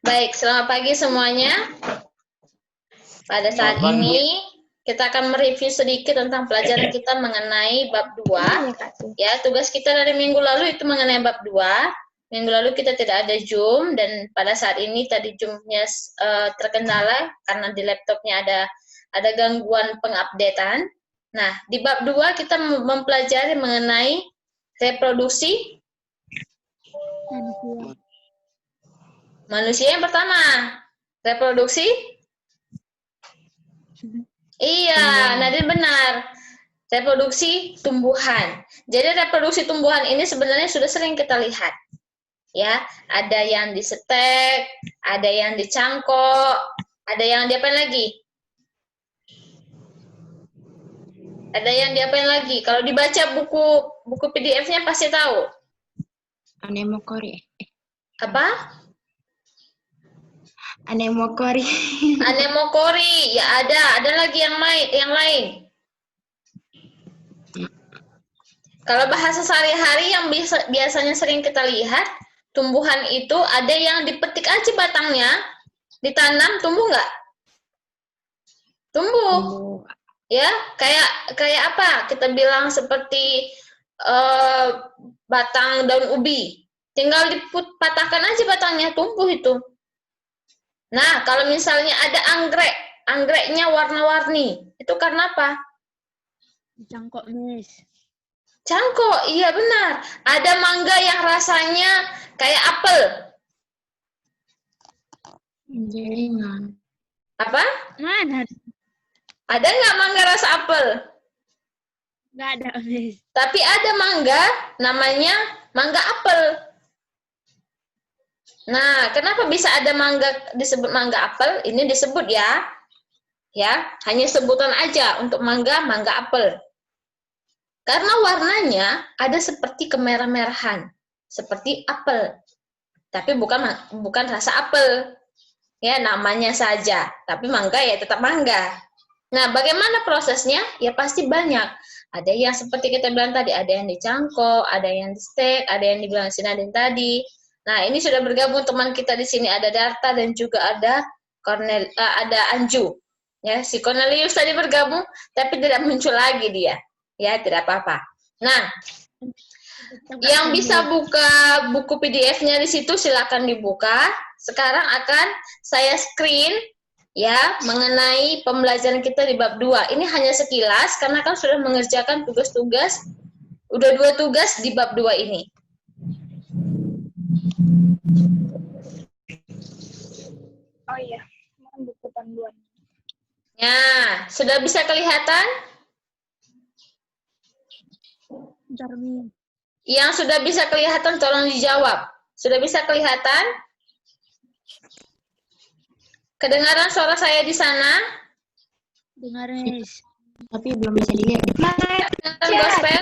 Baik, selamat pagi semuanya. Pada saat ini kita akan mereview sedikit tentang pelajaran kita mengenai bab 2. Ya, tugas kita dari minggu lalu itu mengenai bab 2. Minggu lalu kita tidak ada Zoom dan pada saat ini tadi Zoom-nya terkendala karena di laptopnya ada gangguan pengupdatean. Nah, di bab 2 kita mempelajari mengenai reproduksi manusia yang pertama. Reproduksi? Iya, Nadine benar. Reproduksi tumbuhan. Jadi reproduksi tumbuhan ini sebenarnya sudah sering kita lihat. Ya, ada yang disetek, ada yang dicangkok, ada yang diapain lagi? Ada yang diapain lagi? Kalau dibaca buku PDF-nya pasti tahu. Anemokori. Apa? Anemokori. Anemokori. Ya ada lagi yang lain. Kalau bahasa sehari-hari yang biasanya sering kita lihat, tumbuhan itu ada yang dipetik aja batangnya, ditanam, tumbuh nggak? Tumbuh. Ya, kayak apa? Kita bilang seperti batang daun ubi. Tinggal dipatahkan aja batangnya, tumbuh itu. Nah, kalau misalnya ada anggreknya warna-warni, itu karena apa? Cangkok, Miss. Cangkok, iya benar. Ada mangga yang rasanya kayak apel. Jaringan. Apa? Mana? Ada nggak mangga rasa apel? Nggak ada, Miss. Tapi ada mangga, namanya mangga apel. Nah, kenapa bisa ada mangga disebut mangga apel? Ini disebut ya. Ya, hanya sebutan aja untuk mangga apel. Karena warnanya ada seperti kemerah-merahan, seperti apel. Tapi bukan rasa apel. Ya, namanya saja. Tapi mangga ya tetap mangga. Nah, bagaimana prosesnya? Ya pasti banyak. Ada yang seperti kita bilang tadi, ada yang dicangkok, ada yang di stek, ada yang dibilang si Nadine tadi. Nah, ini sudah bergabung teman kita di sini, ada Darta dan juga ada ada Anju. Ya, si Cornelius tadi bergabung, tapi tidak muncul lagi dia. Ya, tidak apa-apa. Nah, yang bisa buka buku PDF-nya di situ silakan dibuka. Sekarang akan saya screen ya mengenai pembelajaran kita di bab 2. Ini hanya sekilas karena kan sudah mengerjakan tugas-tugas, udah 2 tugas di bab 2 ini. Oh iya, buku panduan. Ya, sudah bisa kelihatan? Jarmi. Yang sudah bisa kelihatan tolong dijawab. Sudah bisa kelihatan? Kedengaran suara saya di sana? Dengar, Miss. Tapi belum bisa dilihat. Kedengaran, Gospel?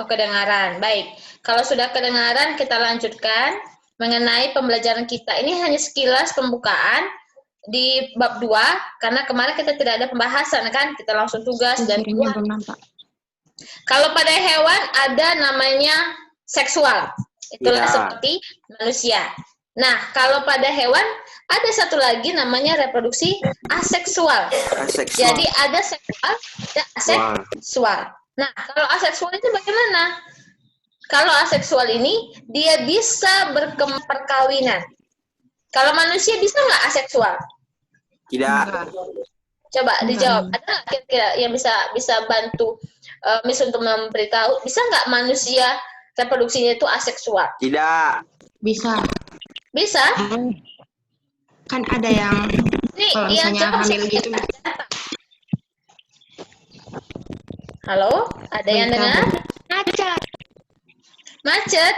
Oh, kedengaran. Baik. Kalau sudah kedengaran, kita lanjutkan mengenai pembelajaran kita. Ini hanya sekilas pembukaan di bab 2, karena kemarin kita tidak ada pembahasan, kan? Kita langsung tugas dan Jaringan belum nampak. kalau pada hewan ada namanya seksual. Itulah seperti manusia. Nah, kalau pada hewan ada satu lagi namanya reproduksi aseksual. Jadi ada seksual, ada aseksual. Nah, kalau aseksual itu bagaimana? Kalau aseksual ini dia bisa perkawinan. Kalau manusia bisa nggak aseksual? Tidak. Coba dijawab. Ada nggak kira-kira yang bisa bantu Miss untuk memberitahu? Bisa nggak manusia reproduksinya itu aseksual? Tidak. Bisa. Bisa? Kan ada yang Ini kalau yang misalnya coba hamil gitu. Halo, ada yang dengar? Macet. Macet.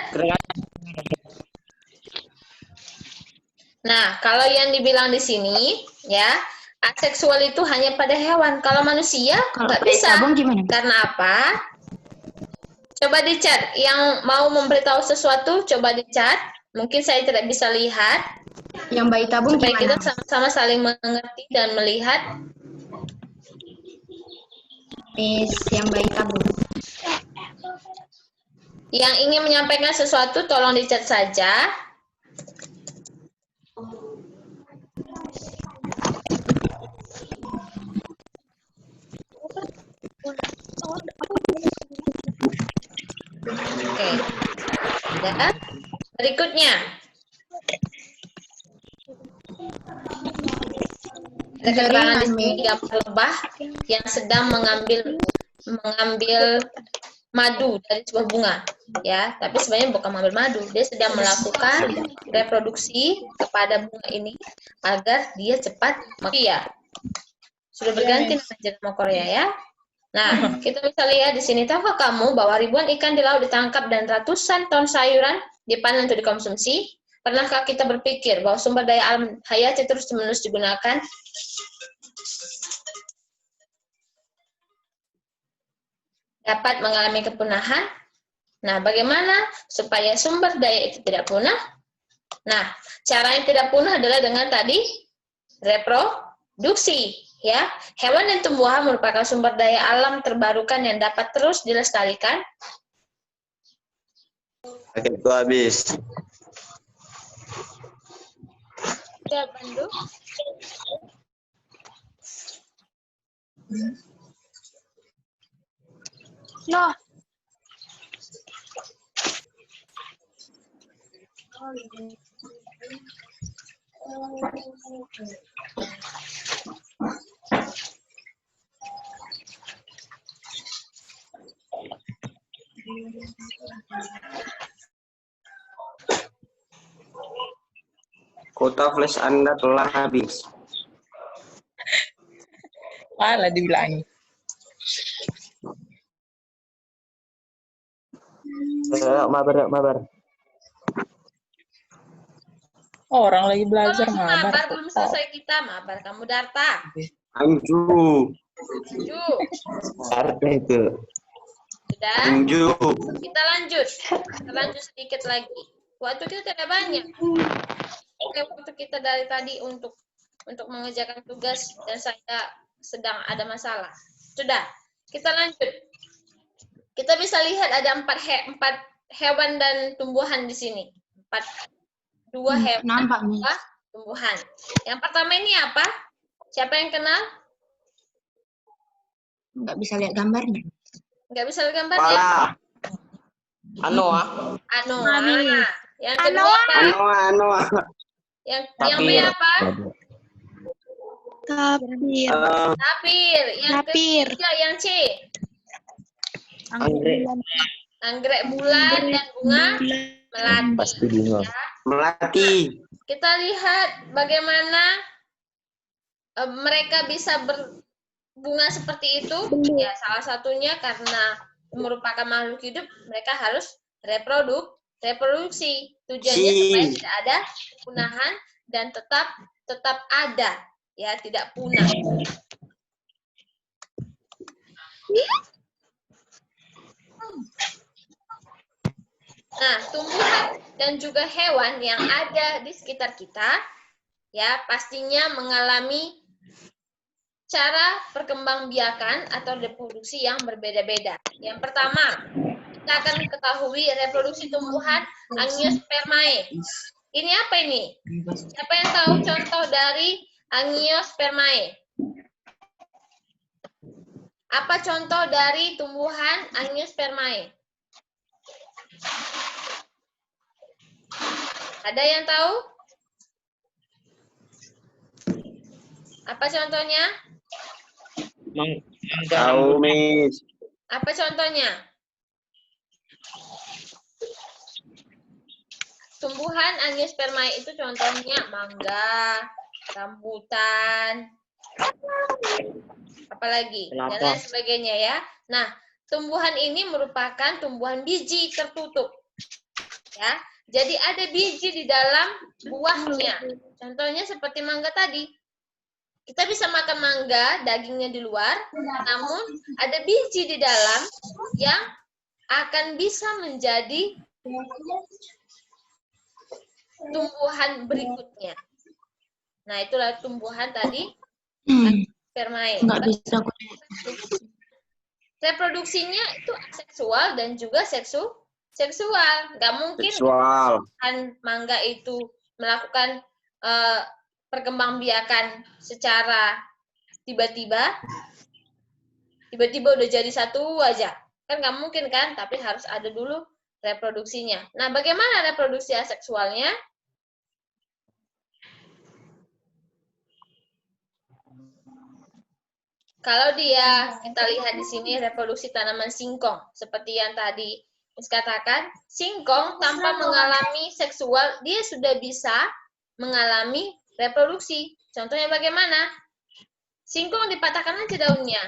Nah, kalau yang dibilang di sini, ya, aseksual itu hanya pada hewan. Kalau manusia nggak bisa. Karena apa? Coba di chat. Yang mau memberitahu sesuatu, coba di chat. Mungkin saya tidak bisa lihat. Yang bayi tabung supaya gimana? kita sama-sama saling mengerti dan melihat. Yang bayi tabung. Yang ingin menyampaikan sesuatu, tolong di chat saja. Oke. Dan berikutnya. Ada keterangan di sini gambar lebah yang sedang mengambil madu dari sebuah bunga, ya. Tapi sebenarnya bukan mengambil madu, dia sedang melakukan reproduksi kepada bunga ini agar dia cepat mati ya. Sudah berganti nama Korea ya. Nah, kita bisa lihat di sini, tahukah kamu bahwa ribuan ikan di laut ditangkap dan ratusan ton sayuran dipanen untuk dikonsumsi? Pernahkah kita berpikir bahwa sumber daya alam hayati terus-menerus digunakan? Dapat mengalami kepunahan. Nah, bagaimana supaya sumber daya itu tidak punah? Nah, cara yang tidak punah adalah dengan tadi reproduksi, ya. Hewan dan tumbuhan merupakan sumber daya alam terbarukan yang dapat terus dilestarikan. Itu habis. Sudah, Pandu? Loh, Kuota flash Anda telah habis. Malah dibilangin. Mabar. Orang lagi belajar Kalau mabar. mabar belum selesai kita, mabar kamu Darta. Anju. Ju, Arti itu. sudah? Anju. Kita lanjut sedikit lagi. Waktu kita tidak banyak. Oke, waktu kita dari tadi untuk mengerjakan tugas dan saya sedang ada masalah. Sudah, kita lanjut. Kita bisa lihat ada empat hewan dan tumbuhan di sini. Dua hewan, nampak, Miss. dua tumbuhan. Yang pertama ini apa? Siapa yang kenal? Nggak bisa lihat gambarnya. Nggak bisa lihat gambarnya? Pala. Anoa. Yang kedua apa? Anoa. Yang Tapir. B apa? tapir. Tapir. Yang Tapir. ketiga yang C. Anggrek. Anggrek bulan dan bunga melati. Pasti bingung. Ya. Melati. Kita lihat bagaimana mereka bisa berbunga seperti itu. Ya, salah satunya karena merupakan makhluk hidup, mereka harus reproduksi. Tujuannya supaya tidak ada kepunahan dan tetap ada, ya, tidak punah. Nah, tumbuhan dan juga hewan yang ada di sekitar kita, ya, pastinya mengalami cara perkembangbiakan atau reproduksi yang berbeda-beda. Yang pertama, kita akan ketahui reproduksi tumbuhan Angiospermae. Ini apa ini? Siapa yang tahu contoh dari Angiospermae? Apa contoh dari tumbuhan Angiospermae? Ada yang tahu? Apa contohnya? Tahu, Miss. Apa contohnya? Tumbuhan Angiospermae itu contohnya mangga, rambutan, apalagi, dan lain sebagainya ya. Nah, tumbuhan ini merupakan tumbuhan biji tertutup. Ya, jadi ada biji di dalam buahnya. Contohnya seperti mangga tadi. Kita bisa makan mangga, dagingnya di luar, namun ada biji di dalam yang akan bisa menjadi tumbuhan berikutnya. Nah, itulah tumbuhan tadi Angiospermae. Nggak bisa. Reproduksinya itu aseksual dan juga seksual. Nggak mungkin Seksual. mangga itu melakukan perkembangbiakan secara tiba-tiba tiba-tiba udah jadi satu aja. Kan nggak mungkin kan, tapi harus ada dulu reproduksinya. Nah, bagaimana reproduksi aseksualnya? Kalau kita lihat di sini reproduksi tanaman singkong, seperti yang tadi Miss katakan, singkong tanpa mengalami seksual, dia sudah bisa mengalami reproduksi. Contohnya bagaimana? Singkong dipatahkan aja daunnya,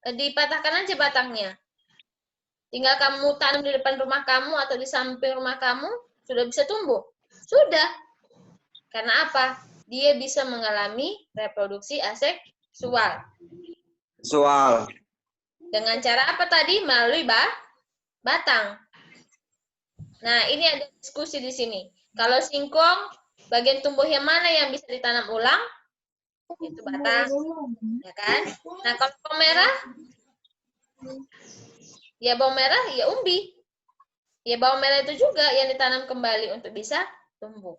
dipatahkan aja batangnya. Tinggal kamu tanam di depan rumah kamu atau di samping rumah kamu, sudah bisa tumbuh. Sudah. Karena apa? Dia bisa mengalami reproduksi aseksual. Soal. Dengan cara apa tadi? Melalui batang. Nah, ini ada diskusi di sini. Kalau singkong, bagian tumbuh yang mana yang bisa ditanam ulang? Itu batang. Ya kan? Nah, kalau bawang merah, ya bawang merah, ya umbi. Ya bawang merah itu juga yang ditanam kembali untuk bisa tumbuh.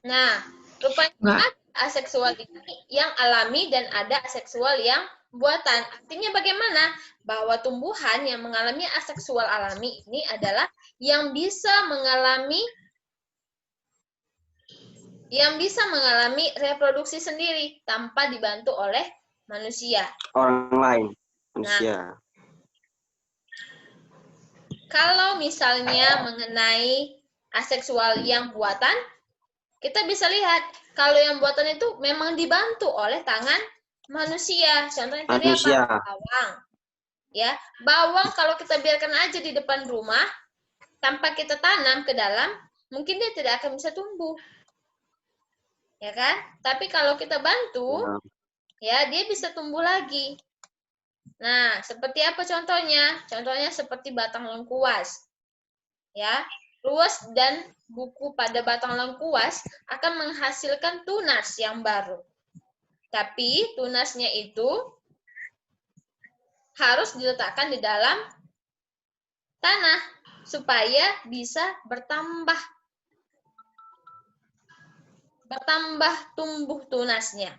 Nah, rupanya aseksual ini yang alami dan ada aseksual yang buatan. Artinya bagaimana? Bahwa tumbuhan yang mengalami aseksual alami ini adalah yang bisa mengalami reproduksi sendiri tanpa dibantu oleh manusia. Orang lain. Manusia. Kalau misalnya mengenai aseksual yang buatan, kita bisa lihat kalau yang buatan itu memang dibantu oleh tangan manusia. Contohnya tadi apa? Bawang. Ya, bawang kalau kita biarkan aja di depan rumah tanpa kita tanam ke dalam, mungkin dia tidak akan bisa tumbuh. Ya kan? Tapi kalau kita bantu, ya dia bisa tumbuh lagi. Nah, seperti apa contohnya? Contohnya seperti batang lengkuas. Ya, luas dan buku pada batang lengkuas akan menghasilkan tunas yang baru. Tapi tunasnya itu harus diletakkan di dalam tanah supaya bisa bertambah tumbuh tunasnya.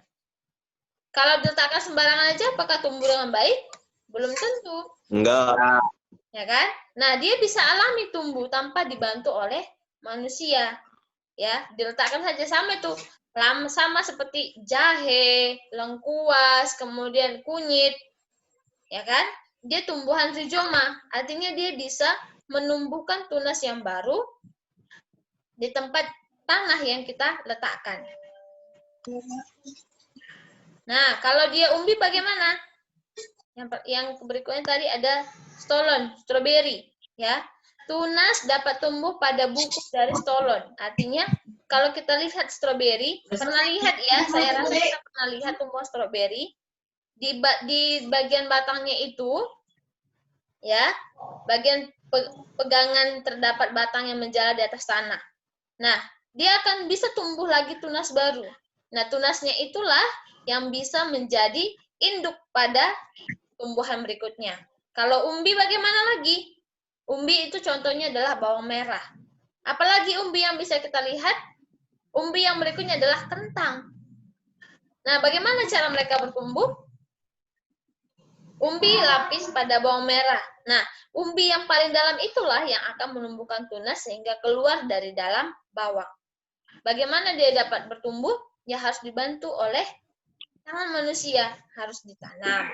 Kalau diletakkan sembarangan aja, apakah tumbuh dengan baik? Belum tentu. Enggak. Ya kan? Nah, dia bisa alami tumbuh tanpa dibantu oleh manusia. Ya, diletakkan saja sama itu. Sama seperti jahe, lengkuas, kemudian kunyit. Ya kan? Dia tumbuhan rizoma. Artinya dia bisa menumbuhkan tunas yang baru di tempat tanah yang kita letakkan. Nah, kalau dia umbi bagaimana? Yang berikutnya tadi ada stolon, stroberi, ya. Tunas dapat tumbuh pada buku dari stolon. Artinya kalau kita lihat stroberi, pernah lihat ya, saya rasa kita pernah lihat tumbuhan stroberi di bagian batangnya itu, ya, bagian pegangan terdapat batang yang menjalar di atas tanah. Nah, dia akan bisa tumbuh lagi tunas baru. Nah, tunasnya itulah yang bisa menjadi induk pada tumbuhan berikutnya. Kalau umbi bagaimana lagi? Umbi itu contohnya adalah bawang merah. Apalagi umbi yang bisa kita lihat? Umbi yang berikutnya adalah kentang. Nah, bagaimana cara mereka bertumbuh? Umbi lapis pada bawang merah. Nah, umbi yang paling dalam itulah yang akan menumbuhkan tunas sehingga keluar dari dalam bawang. Bagaimana dia dapat bertumbuh? Ya harus dibantu oleh tangan manusia, harus ditanam,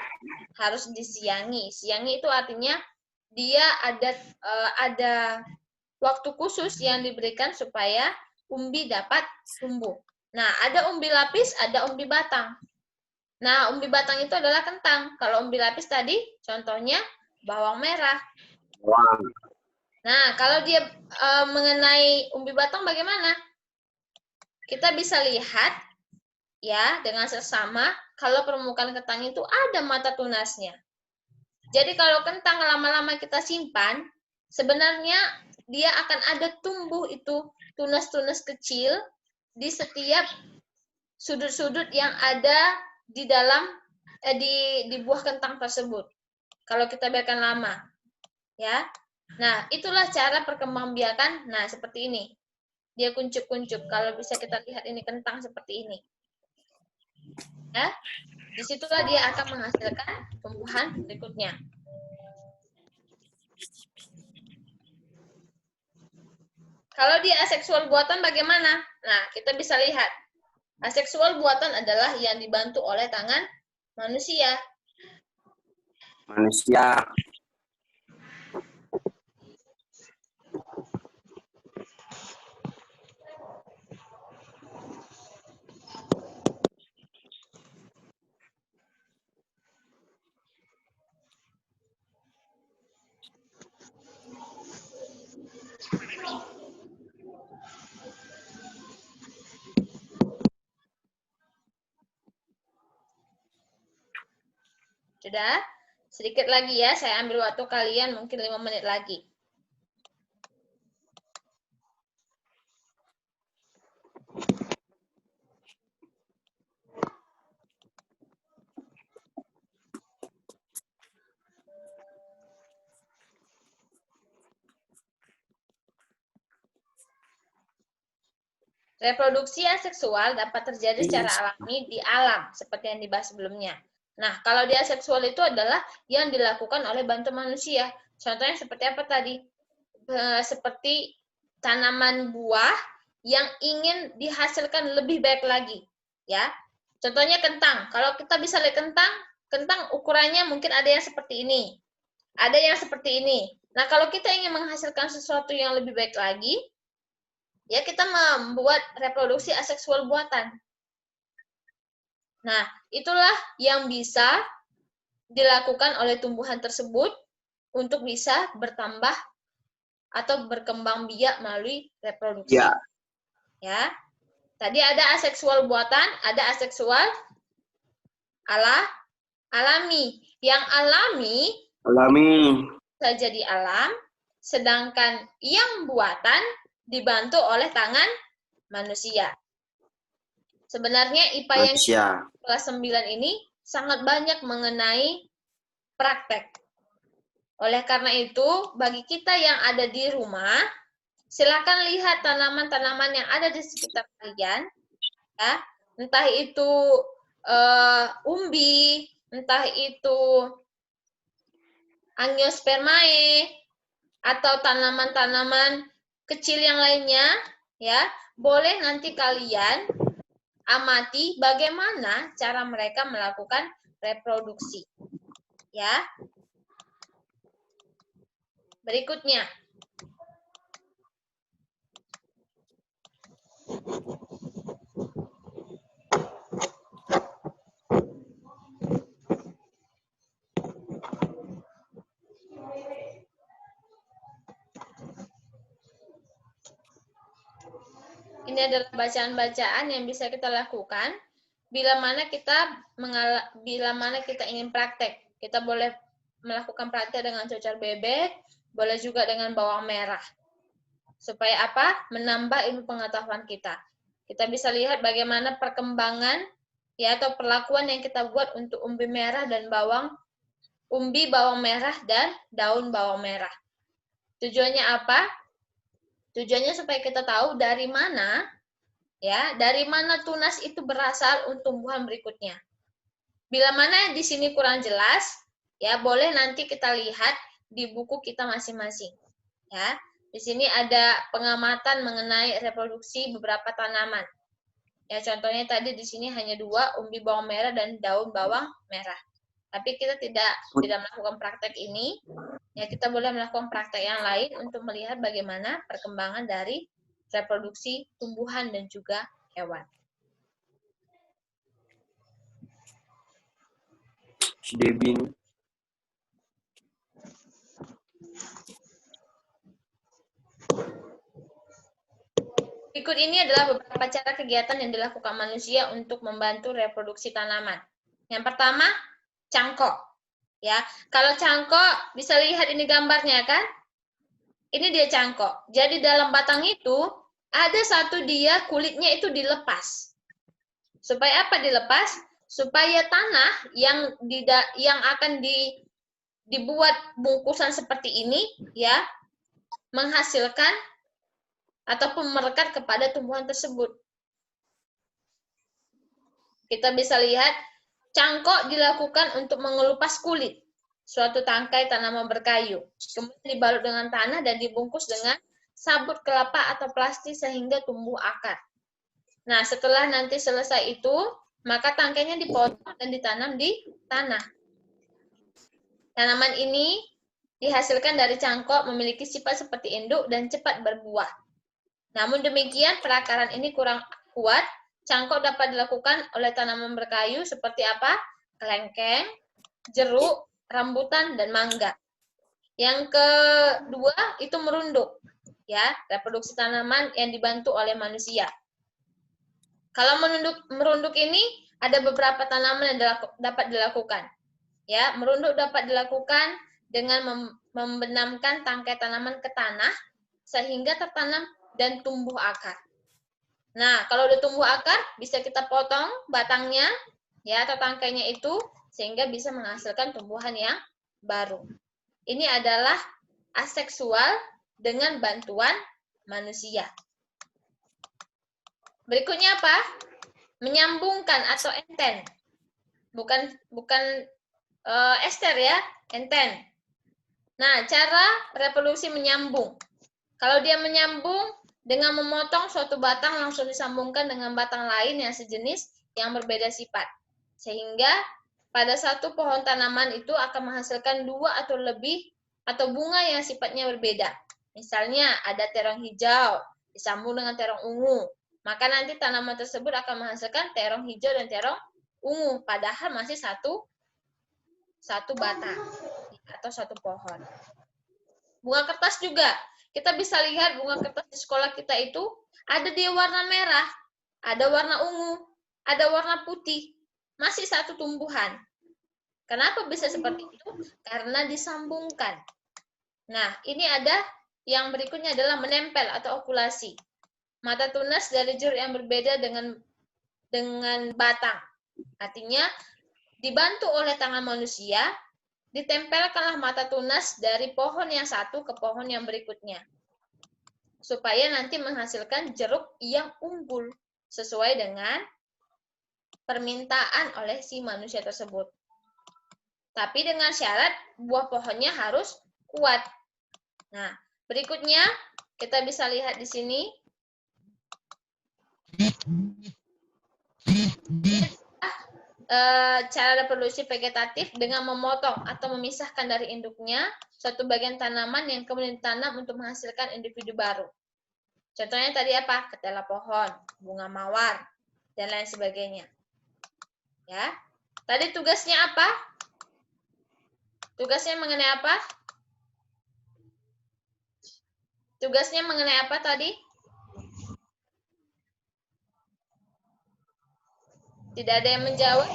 harus disiangi. Siangi itu artinya dia ada waktu khusus yang diberikan supaya umbi dapat tumbuh. Nah, ada umbi lapis, ada umbi batang. Nah, umbi batang itu adalah kentang. Kalau umbi lapis tadi, contohnya bawang merah. Nah, kalau dia mengenai umbi batang bagaimana? Kita bisa lihat ya dengan seksama kalau permukaan kentang itu ada mata tunasnya. Jadi kalau kentang lama-lama kita simpan, sebenarnya dia akan ada tumbuh itu tunas-tunas kecil di setiap sudut-sudut yang ada di dalam di buah kentang tersebut. kalau kita biarkan lama. Ya. Nah, itulah cara perkembangbiakan. Nah, seperti ini. Dia kuncup-kuncup. Kalau bisa kita lihat ini kentang seperti ini. Ya. Disitulah dia akan menghasilkan tumbuhan berikutnya. Kalau dia aseksual buatan bagaimana? Nah, kita bisa lihat. Aseksual buatan adalah yang dibantu oleh tangan manusia. Manusia. Sudah? Sedikit lagi ya, saya ambil waktu kalian mungkin 5 menit lagi. Reproduksi aseksual dapat terjadi secara alami di alam, seperti yang dibahas sebelumnya. Nah, kalau di aseksual itu adalah yang dilakukan oleh bantu manusia. Contohnya seperti apa tadi? Seperti tanaman buah yang ingin dihasilkan lebih baik lagi. Ya, contohnya kentang. Kalau kita bisa lihat kentang ukurannya mungkin ada yang seperti ini. Ada yang seperti ini. Nah, kalau kita ingin menghasilkan sesuatu yang lebih baik lagi, ya kita membuat reproduksi aseksual buatan. Nah, itulah yang bisa dilakukan oleh tumbuhan tersebut untuk bisa bertambah atau berkembang biak melalui reproduksi. Ya. Ya. Tadi ada aseksual buatan, ada aseksual alami. Yang alami bisa jadi alam, sedangkan yang buatan dibantu oleh tangan manusia. Sebenarnya IPA yang kelas 9 ini sangat banyak mengenai praktek. Oleh karena itu, bagi kita yang ada di rumah, silakan lihat tanaman-tanaman yang ada di sekitar kalian, ya. Entah itu umbi, entah itu Angiospermae, atau tanaman-tanaman kecil yang lainnya, ya. Boleh nanti kalian amati bagaimana cara mereka melakukan reproduksi. Ya. Berikutnya. Ini adalah bacaan-bacaan yang bisa kita lakukan bila mana kita ingin praktek. Kita boleh melakukan praktek dengan cocar bebek, boleh juga dengan bawang merah. Supaya apa? Menambah ilmu pengetahuan kita. Kita bisa lihat bagaimana perkembangan ya atau perlakuan yang kita buat untuk umbi merah dan bawang merah dan daun bawang merah. Tujuannya apa? Tujuannya supaya kita tahu dari mana tunas itu berasal untuk tumbuhan berikutnya. Bila mana di sini kurang jelas, ya boleh nanti kita lihat di buku kita masing-masing. Ya, di sini ada pengamatan mengenai reproduksi beberapa tanaman. Ya, contohnya tadi di sini hanya 2, umbi bawang merah dan daun bawang merah. Tapi kita tidak melakukan praktek ini. Ya, kita boleh melakukan praktek yang lain untuk melihat bagaimana perkembangan dari reproduksi tumbuhan dan juga hewan. Debin. Berikut ini adalah beberapa cara kegiatan yang dilakukan manusia untuk membantu reproduksi tanaman. Yang pertama, cangkok. Ya, kalau cangkok bisa lihat ini gambarnya kan? Ini dia cangkok. Jadi dalam batang itu ada satu dia kulitnya itu dilepas. Supaya apa dilepas? Supaya tanah yang akan dibuat bungkusan seperti ini, ya, menghasilkan ataupun merekat kepada tumbuhan tersebut. Kita bisa lihat, cangkok dilakukan untuk mengelupas kulit suatu tangkai tanaman berkayu. Kemudian dibalut dengan tanah dan dibungkus dengan sabut kelapa atau plastik sehingga tumbuh akar. Nah, setelah nanti selesai itu, maka tangkainya dipotong dan ditanam di tanah. Tanaman ini dihasilkan dari cangkok, memiliki sifat seperti induk dan cepat berbuah. Namun demikian, perakaran ini kurang kuat. Cangkok dapat dilakukan oleh tanaman berkayu seperti apa? Kelengkeng, jeruk, rambutan, dan mangga. Yang kedua itu merunduk, ya, reproduksi tanaman yang dibantu oleh manusia. Kalau merunduk ini ada beberapa tanaman yang dapat dilakukan. Ya, merunduk dapat dilakukan dengan membenamkan tangkai tanaman ke tanah sehingga tertanam dan tumbuh akar. Nah, kalau udah tumbuh akar, bisa kita potong batangnya, ya, atau tangkainya itu, sehingga bisa menghasilkan tumbuhan yang baru. Ini adalah aseksual dengan bantuan manusia. Berikutnya apa? Menyambungkan atau enten. Bukan ester ya, enten. Nah, cara reproduksi menyambung. Kalau dia menyambung dengan memotong suatu batang langsung disambungkan dengan batang lain yang sejenis yang berbeda sifat. Sehingga pada satu pohon tanaman itu akan menghasilkan 2 atau lebih atau bunga yang sifatnya berbeda. Misalnya ada terong hijau disambung dengan terong ungu. Maka nanti tanaman tersebut akan menghasilkan terong hijau dan terong ungu. Padahal masih satu batang atau satu pohon. Bunga kertas juga. Kita bisa lihat bunga kertas di sekolah kita itu ada dia warna merah, ada warna ungu, ada warna putih. Masih satu tumbuhan. Kenapa bisa seperti itu? Karena disambungkan. Nah, ini ada yang berikutnya adalah menempel atau okulasi. Mata tunas dari jeruk yang berbeda dengan batang. Artinya, dibantu oleh tangan manusia, ditempelkanlah mata tunas dari pohon yang satu ke pohon yang berikutnya. Supaya nanti menghasilkan jeruk yang unggul sesuai dengan permintaan oleh si manusia tersebut. Tapi dengan syarat buah pohonnya harus kuat. Nah, berikutnya kita bisa lihat di sini. Cara reproduksi vegetatif dengan memotong atau memisahkan dari induknya suatu bagian tanaman yang kemudian ditanam untuk menghasilkan individu baru. Contohnya tadi apa? Ketela pohon, bunga mawar, dan lain sebagainya. Ya. Tadi tugasnya apa? Tugasnya mengenai apa? Tugasnya mengenai apa tadi? Tidak ada yang menjawab?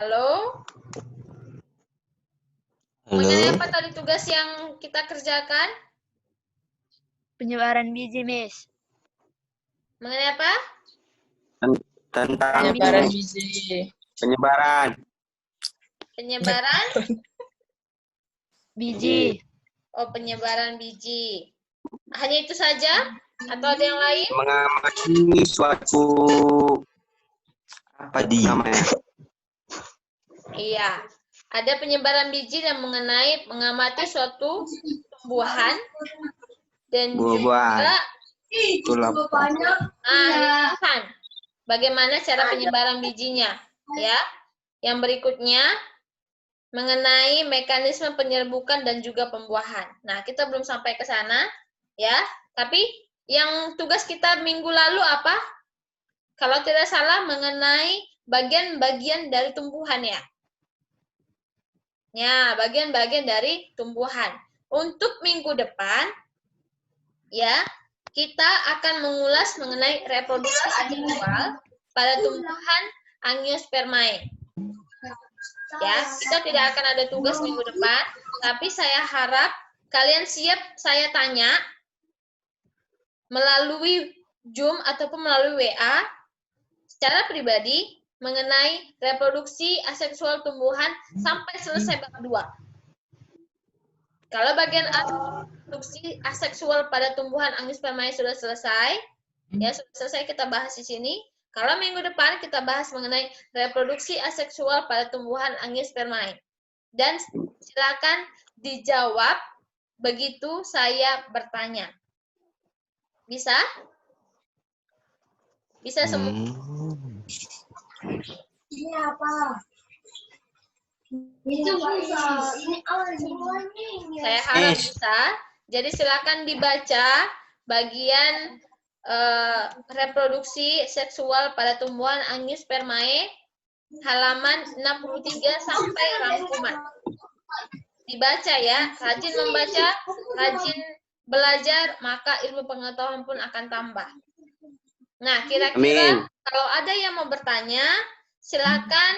Halo? Mengenai apa tadi tugas yang kita kerjakan? Penyebaran biji, Miss. Mengenai apa? Tentang Penyebaran biji. penyebaran. Penyebaran? Biji. Oh, penyebaran biji. Hanya itu saja? Atau ada yang lain? Mengamati suatu apa namanya? Iya. Ada penyebaran biji dan mengamati suatu tumbuhan dan juga Itulah tumbuhan. Bagaimana cara penyebaran bijinya? Ya. Yang berikutnya mengenai mekanisme penyerbukan dan juga pembuahan. Nah, kita belum sampai ke sana, ya. Tapi yang tugas kita minggu lalu apa? Kalau tidak salah mengenai bagian-bagian dari tumbuhan ya. Ya, bagian-bagian dari tumbuhan. Untuk minggu depan, ya, kita akan mengulas mengenai reproduksi seksual pada tumbuhan Angiospermae. Ya, kita tidak akan ada tugas minggu depan, tapi saya harap kalian siap saya tanya melalui Zoom ataupun melalui WA secara pribadi mengenai reproduksi aseksual tumbuhan sampai selesai bab 2. Kalau bagian reproduksi aseksual pada tumbuhan angiospermae sudah selesai, ya sudah selesai kita bahas di sini. Kalau minggu depan kita bahas mengenai reproduksi aseksual pada tumbuhan angiospermae. Dan silakan dijawab begitu saya bertanya. Bisa? Bisa semua? Ini apa? Itu bisa. Ini Saya harap bisa. Jadi silakan dibaca bagian reproduksi seksual pada tumbuhan angiospermae halaman 63 sampai rangkuman. Dibaca ya, rajin membaca, rajin belajar, maka ilmu pengetahuan pun akan tambah. Nah, kira-kira kalau ada yang mau bertanya, silakan